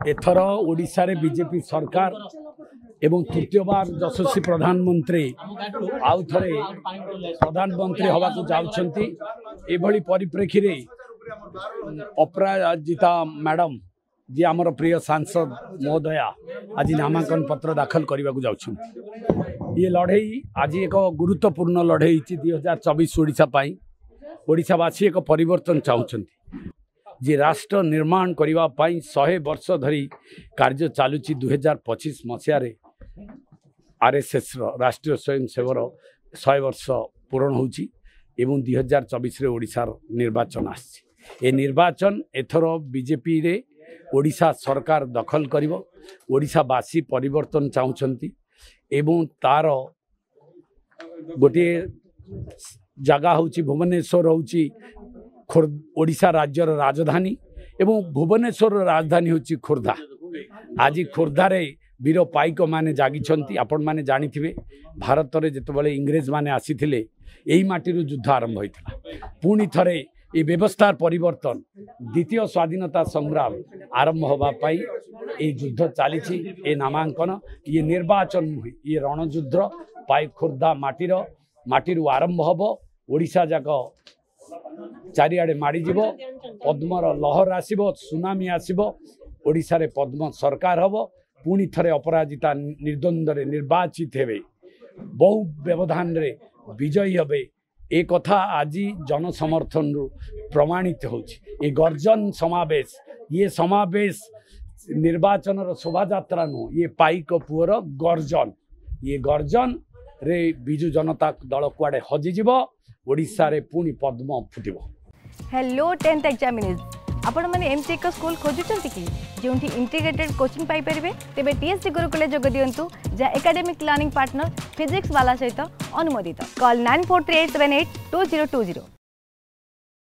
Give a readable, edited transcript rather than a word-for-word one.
एथर ओडिशा रे बीजेपी सरकार एवं तृतीय बार यशस्वी प्रधानमंत्री आउ थे प्रधानमंत्री हवा को जाउछंती एभली परिप्रेक्षी रे अपराजिता मैडम जी आमर प्रिय सांसद महोदया आज नामांकन पत्र दाखल करने को जाउछंती। ये लड़ई आज एक गुरुत्वपूर्ण लड़ई 2024 ओडिशा पाई ओडिशावासी एक परिवर्तन चाहते जे राष्ट्र निर्माण करने 100 वर्ष धरी कार्य चलुची 2025 मसीह आरएसएस राष्ट्रीय स्वयंसेवर 100 वर्ष पूरण होची एवं 2024 रे ओडिशार निर्वाचन आसी। ए निर्वाचन एथर बीजेपी रे ओडिशा सरकार दखल करिवो। ओडिशावासी परिवर्तन चाहते एवं तार गोटे जगह होची भुवनेश्वर होची ओडिशा राज्यर राजधानी एवं भुवनेश्वर राजधानी होची खोर्धा। आज खोर्धा रे वीर पाइक माने जागिछंती। आपण माने जानिथिबे भारत रे जेतबेले इंग्रेज माने आसीथिले एही माटीरु युद्ध आरंभ होइतिला। पुणी थरे ए व्यवस्था परिवर्तन द्वितीय स्वाधीनता संग्राम आरंभ होबा पाई ए युद्ध चलीछि। ए नामांकन ये निर्वाचन ये रणयुद्ध पाई खोर्धा माटीरु आरंभ होबो। ओडिशा जाक चारिआडे माड़ीजीव पद्मर लहर आसब सुनामी आसब ओडिशा रे पद्म सरकार हम पुणी थरे अपराजिता निर्द्वंद्व निर्वाचित हेबे बहु व्यवधान रे विजयी हेबे। ए कथा आज जनसमर्थन प्रमाणित होछि। ए गर्जन समावेश ये समावेश निर्वाचन शोभा यात्रा नु ये पाइक पुअर गर्जन ये गर्जन रे बिजु जनता दल कुआडे हजिजिव ओडिशा रे पुणी पद्म फुटिब। हेलो 10th एग्जामिनीज आपण माने एमसी एक स्कूल खोजुचंती कि जोंठी इंटीग्रेटेड कोचिंग पाई परिबे तेबे टीएससी गुरुकुले जोग दियंतु जा एकेडमिक लर्निंग पार्टनर फिजिक्स वाला सहित अनुमोदित। कॉल 9438782020।